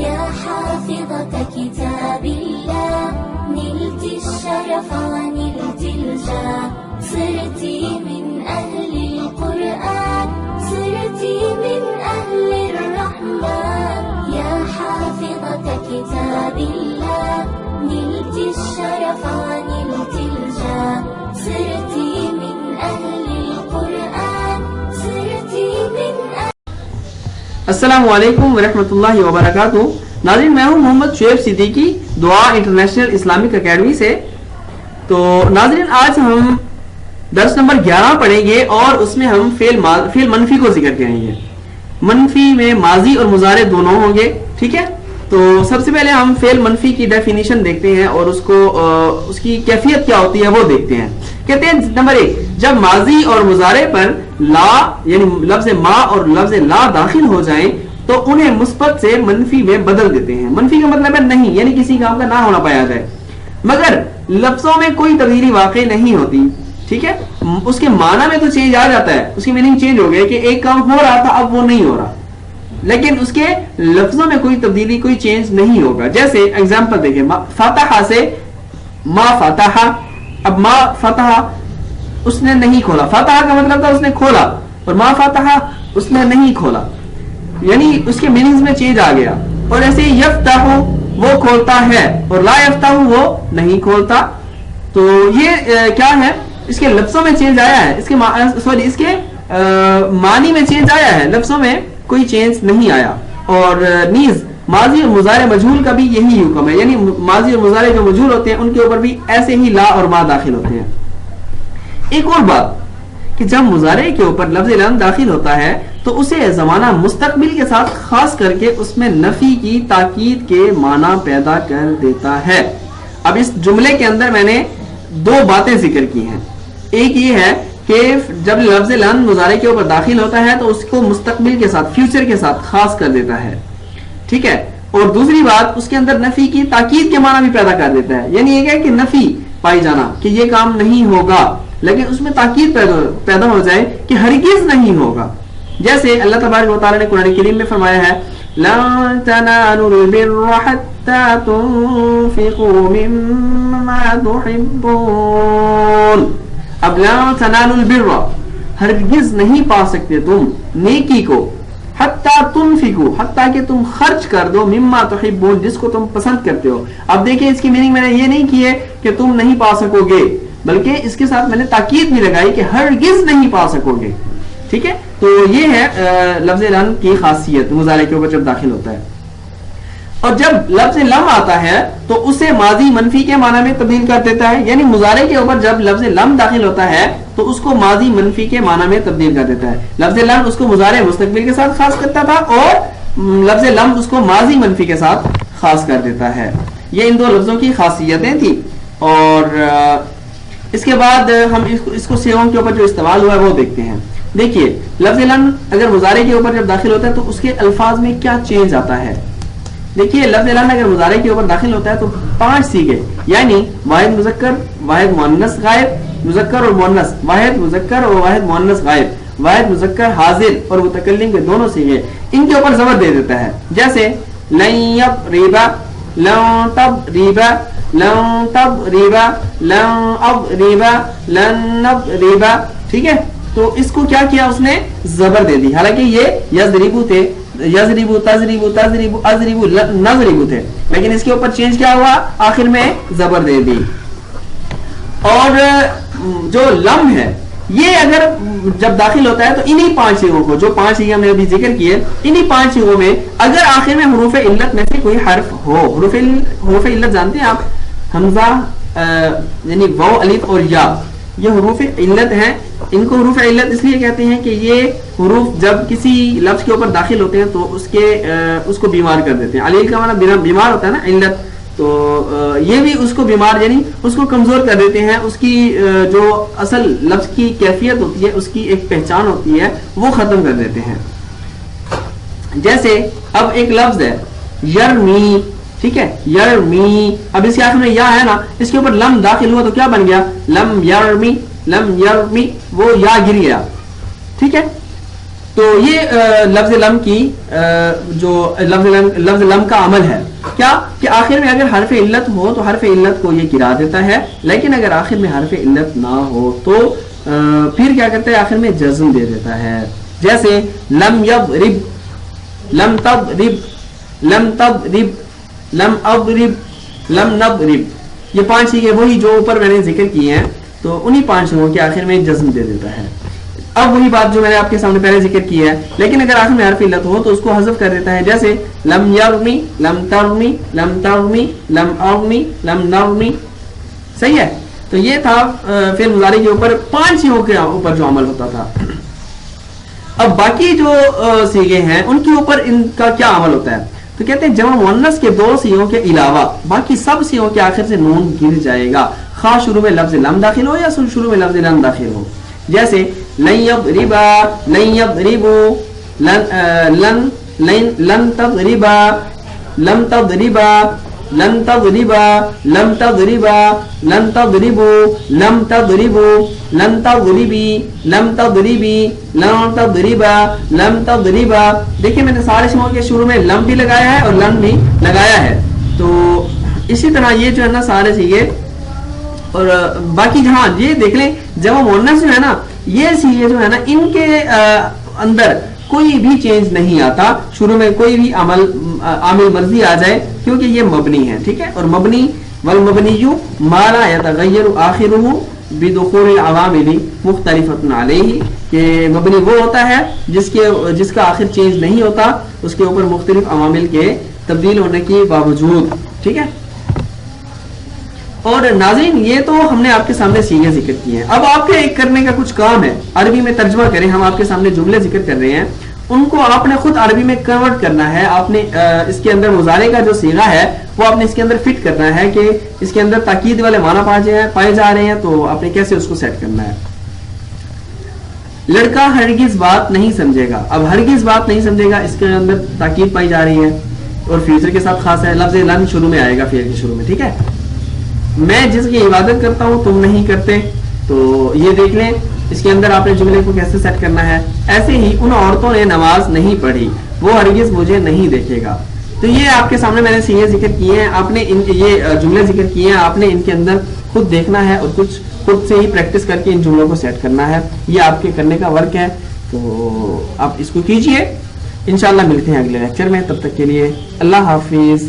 يا حافظة كتاب الله نلت الشرف ونلت الجاه صرت من أهل القرآن صرت من أهل الرحمن يا حافظة كتاب الله نلت الشرف ونلت الجاه صرت من أهل القرآن صرت من أهل. अस्सलामु अलैकुम वरहमतुल्लाहि वबरकातुहू। नाज़रीन, मैं हूं मोहम्मद शुएब सिद्दीकी दुआ इंटरनेशनल इस्लामिक एकेडमी से। तो नाज़रीन, आज हम दर्स नंबर 11 पढ़ेंगे और उसमें हम फेल मनफी को जिक्र करेंगे। मनफी में माजी और मुजारे दोनों होंगे, ठीक है। तो सबसे पहले हम फेल मनफी की डेफिनेशन देखते हैं और उसकी कैफियत क्या होती है वो देखते हैं। कहते हैं नंबर 1, जब माजी और मुजारे पर ला यानी लफ्ज मा और लफ्ज ला दाखिल हो जाएं तो उन्हें मुस्बत से मनफी में बदल देते हैं। मनफी का मतलब है नहीं, यानी किसी काम का ना होना पाया जाए, मगर लफ्जों में कोई तब्दीली वाकई नहीं होती, ठीक है। उसके माना में तो चेंज आ जाता है, उसकी मीनिंग चेंज हो गया कि एक काम हो रहा था अब वो नहीं हो रहा, लेकिन उसके लफ्जों में कोई तब्दीली कोई चेंज नहीं होगा। जैसे एग्जांपल देखिए, फातहा से मा फातहा, अब मा फतहा उसने नहीं खोला, फतहा का मतलब था उसने खोला, और मा फतहा उसने नहीं खोला, यानी उसके मीनिंग्स में चेंज आ गया। और ऐसे यफ्ताहु वो खोलता है और ला यफ्ताहु वो नहीं खोलता। तो ये क्या है, इसके लफ्जों में चेंज आया है, इसके मानी में चेंज आया है, लफ्जों में कोई चेंज नहीं आया। और नीज माजी और मुजारे मजहूल का भी यही हुक्म है, यानी माजी और मुजारे जो मजहूल होते हैं उनके ऊपर भी ऐसे ही ला और मा दाखिल होते हैं। एक और बात कि जब मुजारे के ऊपर लफ्ज लम दाखिल होता है तो उसे जमाना मुस्तकबिल के साथ खास करके उसमें नफी की ताकीद के माना पैदा कर देता है। अब इस जुमले के अंदर मैंने दो बातें जिक्र की हैं। एक ये है कि जब लफ्ज लम मुजारे के ऊपर दाखिल होता है तो उसको मुस्तकबिल के साथ, फ्यूचर के साथ खास कर देता है, ठीक है। और दूसरी बात, उसके अंदर नफी की ताकीद के माना भी पैदा कर देता है, यानी ये कि नफी पाई जाना कि ये काम नहीं होगा, लेकिन उसमें ताकीद पैदा हो जाए कि हरगिज नहीं होगा। जैसे अल्लाह तबारक व तआला ने कुरान करीम में फरमाया है, लन तनालुल बिर्रा हत्ता तुनफिकू मिम्मा तुहिब्बून। अब लन तनालुल बिर्रा, हरगिज नहीं पा सकते तुम नेकी को, हत्ता तुनफिकू, हत्ता कि तुम खर्च कर दो, मिम्मा तुहिब्बून, जिसको तुम पसंद करते हो। अब देखिए, इसकी मीनिंग मैंने ये नहीं की है कि तुम नहीं पा सकोगे, बल्कि इसके साथ मैंने ताकीद भी लगाई कि हरगिज नहीं पा सकोगे, ठीक है। तो ये है लफ्ज लम की खासियत मुजारे के ऊपर जब दाखिल होता है। और जब लफ्ज लम आता है तो उसे माजी मनफी के माना में तब्दील कर देता है, यानी मुजारे के ऊपर जब लफ्ज लम दाखिल होता है तो उसको माजी मनफी के माना में तब्दील कर देता है। लफ्ज लम उसको मुजारे मुस्तकबिल के साथ खास करता था और लफ्ज लम उसको माजी मनफी के साथ खास कर देता है। ये इन दो लफ्जों की खासियतें थी। और इसके बाद हम इसको सेवों के ऊपर जो इस्तेमाल हुआ है वो देखते हैं। देखिए, लफ्ज लम अगर मुजारे के ऊपर जब दाखिल होता है तो उसके अल्फाज में क्या चेंज आता है। देखिए, लफ्ज लम अगर मुजारे के ऊपर दाखिल होता है तो 5 सीगे, यानी वाहिद मुज़क्कर, वाहिद मुअन्नस गायब, मुज़क्कर और मुअन्नस, वाहिद मुज़क्कर और वाहिद मुअन्नस गायब, वाहिद मुज़क्कर हाजिर और मुतकल्लिम के दोनों सीगे, इनके ऊपर ज़बर दे देता है। जैसे लन यबरिबा, लन तबरिबा, लन तबरिबा, लन अबरिबा, लन नबरिबा, ठीक है। तो इसको क्या किया, उसने जबर दे दी, हालांकि ये यजरिबु थे, यजरिबु तजरिबु तजरिबु अजरिबु नजरिबु थे, लेकिन इसके ऊपर चेंज क्या हुआ, आखिर में जबर दे दी। और जो लम है ये अगर जब दाखिल होता है तो इन्हीं 5 चीजों को, जो 5 चीजें हमने अभी जिक्र किए, इन्हीं 5 चीजों में अगर आखिर में हुरूफ इल्लत में से कोई हर्फ हो, हुरूफ इल्लत जानते हैं आप, हमजा यानी वाव अलिफ और या, ये हुरूफ इल्लत हैं। इनको हुरूफ इल्लत इसलिए कहते हैं कि ये हुरूफ जब किसी लफ्ज के ऊपर दाखिल होते हैं तो उसको बीमार कर देते हैं। अलील का माना बीमार होता है ना, इल्लत, तो ये भी उसको बीमार यानी उसको कमजोर कर देते हैं। उसकी जो असल लफ्ज की कैफियत होती है, उसकी एक पहचान होती है, वो खत्म कर देते हैं। जैसे अब एक लफ्ज है यरमी, ठीक है, यरमी, अब इसके आखिर में या है ना, इसके ऊपर लम दाखिल हुआ तो क्या बन गया, लम यरमी, लम यरमी, वो या गिर गया, ठीक है। تو یہ لفظ لم کی جو لفظ لم کا عمل ہے کیا کہ آخر میں اگر حرف علت ہو تو حرف علت کو یہ گرا دیتا ہے، لیکن اگر آخر میں حرف علت نہ ہو تو پھر کیا کرتا ہے آخر میں جزم دے دیتا ہے. جیسے لم یضرب، لم تضرب، لم تضرب، لم اضرب، لم نضرب، یہ 5 صیغے وہی جو اوپر میں نے ذکر کیے ہیں، تو انہی 5 صیغوں کے آخر میں جزم دے دیتا ہے. اب وہی بات جو میں نے آپ کے سامنے پہلے ذکر کی ہے، لیکن اگر آخر میں حرف علت ہو تو اس کو حذف کر دیتا ہے. جیسے لم یرمی، لم ترمی، لم ترمی، لم ارمی، لم نرمی. صحیح ہے. تو یہ تھا فعل مضارع کے اوپر 5 صیغوں کے اوپر جو عمل ہوتا تھا. اب باقی جو صیغے ہیں ان کے اوپر ان کا کیا عمل ہوتا ہے؟ تو کہتے ہیں جمع مؤنث کے 2 صیغوں کے علاوہ باقی سب صیغوں کے آخر سے نون گر جائے گا، خواہ شروع میں لفظ لم داخل ہو یا شروع میں لفظ لن داخل ہو. جیسے لن یضربا، لن یضربوا، لن تضربا، لم تضربا، لن تضربا، لم تضربا، لن تضربوا، لم تضربوا، لن تضربی، لم تضربی، لن تضربا، لم تضربا. دیکھیں میں نے سارے صیغوں کے شروع میں لم بھی لگایا ہے اور لن بھی لگایا ہے. تو اسی طرح یہ جو ہے نا سارے صیغے، اور باقی جہاں یہ دیکھ لیں جمع مؤنث جو ہے نا یہ صیغے جو ہے نا ان کے اندر کوئی بھی چینج نہیں آتا، شروع میں کوئی بھی عامل مرضی آ جائے کیونکہ یہ مبنی ہے. ٹھیک ہے. اور مبنی والمبنی ما لا يتغیر آخرہ بدخول العوامل مختلفۃ علیہ، کہ مبنی وہ ہوتا ہے جس کا آخر چینج نہیں ہوتا اس کے اوپر مختلف عوامل کے تبدیل ہونے کے باوجود. ٹھیک ہے. اور ناظرین یہ تو ہم نے آپ کے سامنے صیغے ذکر کیے ہیں. اب آپ کے ایک کرنے کا کچھ کام ہے، عربی میں ترجمہ کریں. ہم آپ کے سامنے جملے ذکر کر رہے ہیں، ان کو آپ نے خود عربی میں کنورٹ کرنا ہے. آپ نے اس کے اندر مضارع کا جو صیغہ ہے وہ آپ نے اس کے اندر فٹ کرنا ہے کہ اس کے اندر تاکید والے معنی پائے جا رہے ہیں، تو آپ نے کیسے اس کو سیٹ کرنا ہے. لڑکا ہرگز بات نہیں سمجھے گا. اب ہرگز بات نہیں سمجھے گا اس کے اندر تاکید پائی جا رہی ہے اور فیوچر کے ساتھ خاص ہے. لفظ لن شروع میں آئے گا فعل کے شروع میں. ٹھیک ہے. میں جس کی عبادت کرتا ہوں تم نہیں کرتے، تو یہ دیکھ لیں اس کے اندر آپ نے جملے کو کیسے سیٹ کرنا ہے. ایسے ہی ان عورتوں نے نماز نہیں پڑھی، وہ ہرگز مجھے نہیں دیکھے گا. تو یہ آپ کے سامنے میں نے صیغے ذکر کیے ہیں، آپ نے یہ جملے ذکر کیے ہیں، آپ نے ان کے اندر خود دیکھنا ہے اور کچھ خود سے ہی پریکٹس کر کے ان جملوں کو سیٹ کرنا ہے. یہ آپ کے کرنے کا ورک ہے، تو آپ اس کو کیجئے. انشاءاللہ ملتے ہیں اگلے لیکچر میں. تب تک کے لیے اللہ حافظ.